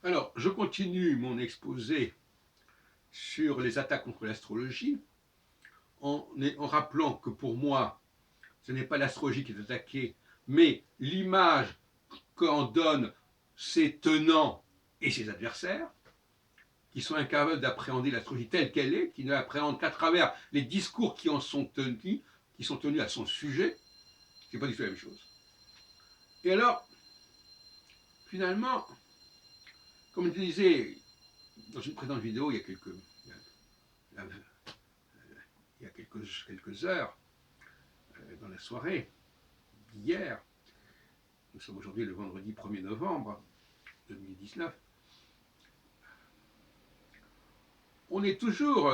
Alors, je continue mon exposé sur les attaques contre l'astrologie en rappelant que pour moi, ce n'est pas l'astrologie qui est attaquée, mais l'image qu'en donnent ses tenants et ses adversaires, qui sont incapables d'appréhender l'astrologie telle qu'elle est, qui ne l'appréhendent qu'à travers les discours qui en sont tenus, qui sont tenus à son sujet. C'est pas du tout la même chose. Et alors, finalement, comme je disais dans une précédente vidéo il y a quelques heures, dans la soirée d'hier, nous sommes aujourd'hui le vendredi 1er novembre 2019, on est toujours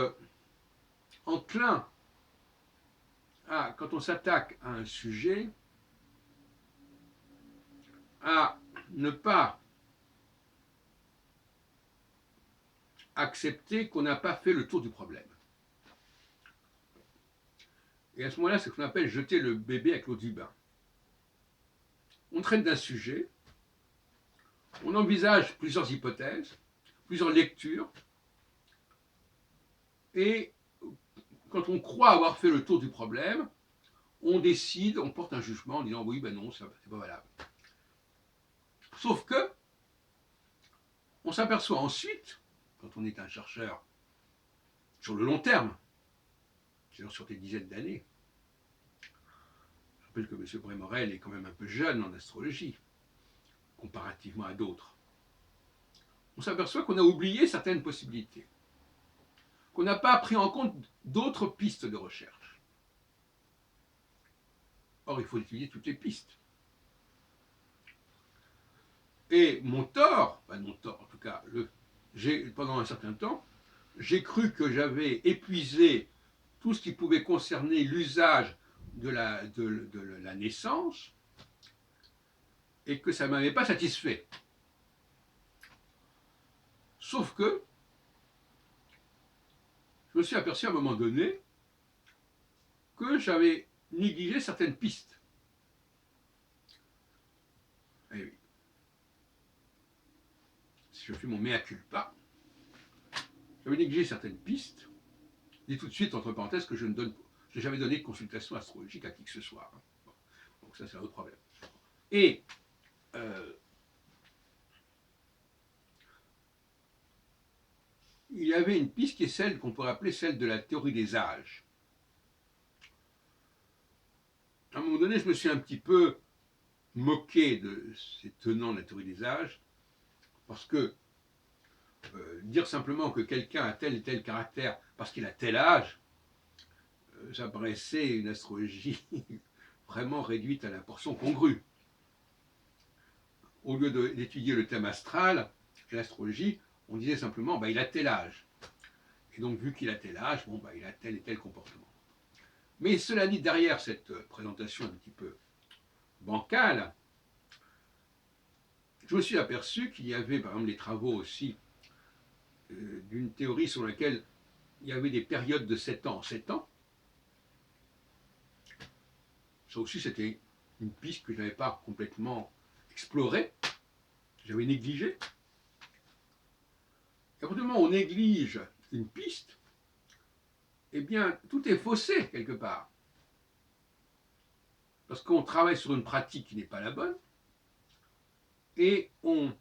enclin à, quand on s'attaque à un sujet, à ne pas accepter qu'on n'a pas fait le tour du problème. Et à ce moment-là, c'est ce qu'on appelle jeter le bébé avec l'eau du bain. On traite d'un sujet, on envisage plusieurs hypothèses, plusieurs lectures, et quand on croit avoir fait le tour du problème, on décide, on porte un jugement en disant oui, ben non, c'est pas valable. Sauf que, on s'aperçoit ensuite, quand on est un chercheur sur le long terme, c'est-à-dire sur des dizaines d'années, je rappelle que M. Brémorel est quand même un peu jeune en astrologie, comparativement à d'autres, on s'aperçoit qu'on a oublié certaines possibilités, qu'on n'a pas pris en compte d'autres pistes de recherche. Or, il faut étudier toutes les pistes. Et mon tort en tout cas, pendant un certain temps, j'ai cru que j'avais épuisé tout ce qui pouvait concerner l'usage de la naissance et que ça ne m'avait pas satisfait. Sauf que je me suis aperçu à un moment donné que j'avais négligé certaines pistes. Et oui. Si je fais mon mea culpa, j'avais négligé certaines pistes. Je dis tout de suite, entre parenthèses, que je n'ai jamais donné de consultation astrologique à qui que ce soit. Bon. Donc ça, c'est un autre problème. Et il y avait une piste qui est celle qu'on pourrait appeler celle de la théorie des âges. À un moment donné, je me suis un petit peu moqué de ces tenants de la théorie des âges, parce que dire simplement que quelqu'un a tel et tel caractère parce qu'il a tel âge, ça paraissait une astrologie vraiment réduite à la portion congrue. Au lieu d'étudier le thème astral et l'astrologie, on disait simplement il a tel âge. Et donc, vu qu'il a tel âge, il a tel et tel comportement. Mais cela dit, derrière cette présentation un petit peu bancale, je me suis aperçu qu'il y avait, par exemple, les travaux aussi d'une théorie sur laquelle il y avait des périodes de 7 ans en 7 ans. Ça aussi, c'était une piste que je n'avais pas complètement explorée, j'avais négligée. Et à partir du moment où on néglige une piste, eh bien, tout est faussé quelque part. Parce qu'on travaille sur une pratique qui n'est pas la bonne, et on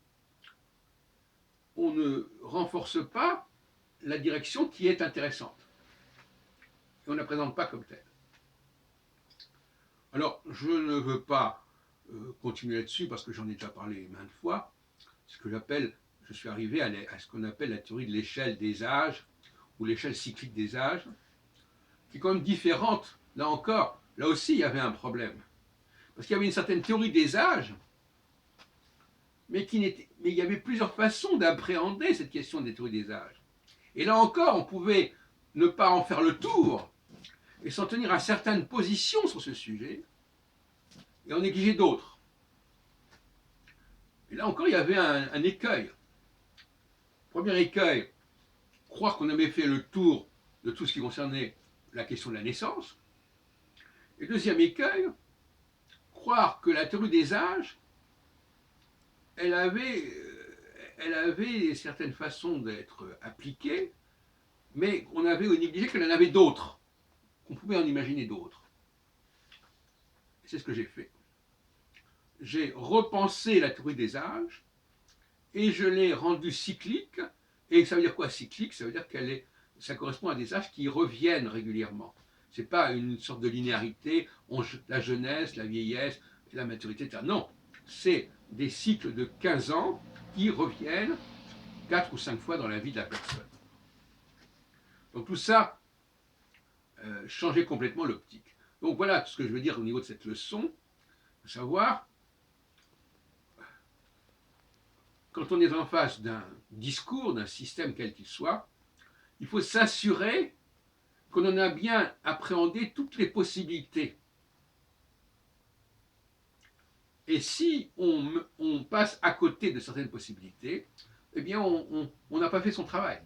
ne renforce pas la direction qui est intéressante. Et on ne la présente pas comme telle. Alors, je ne veux pas continuer là-dessus parce que j'en ai déjà parlé maintes fois. Je suis arrivé à ce qu'on appelle la théorie de l'échelle des âges, ou l'échelle cyclique des âges, qui est quand même différente. Là encore, là aussi, il y avait un problème. Parce qu'il y avait une certaine théorie des âges, mais il y avait plusieurs façons d'appréhender cette question des théories des âges. Et là encore, on pouvait ne pas en faire le tour et s'en tenir à certaines positions sur ce sujet et en négliger d'autres. Et là encore, il y avait un écueil. Premier écueil, croire qu'on avait fait le tour de tout ce qui concernait la question de la naissance. Et deuxième écueil, croire que la théorie des âges, elle avait elle avait certaines façons d'être appliquée, mais on avait négligé qu'elle en avait d'autres, qu'on pouvait en imaginer d'autres. Et c'est ce que j'ai fait. J'ai repensé la théorie des âges et je l'ai rendue cyclique. Et ça veut dire quoi cyclique? Ça veut dire ça correspond à des âges qui reviennent régulièrement. Ce n'est pas une sorte de linéarité, la jeunesse, la vieillesse, la maturité, etc. Non, c'est des cycles de 15 ans qui reviennent 4 ou 5 fois dans la vie de la personne. Donc tout ça changeait complètement l'optique. Donc voilà ce que je veux dire au niveau de cette leçon, de savoir, quand on est en face d'un discours, d'un système quel qu'il soit, il faut s'assurer qu'on en a bien appréhendé toutes les possibilités. Et si on passe à côté de certaines possibilités, eh bien on n'a pas fait son travail.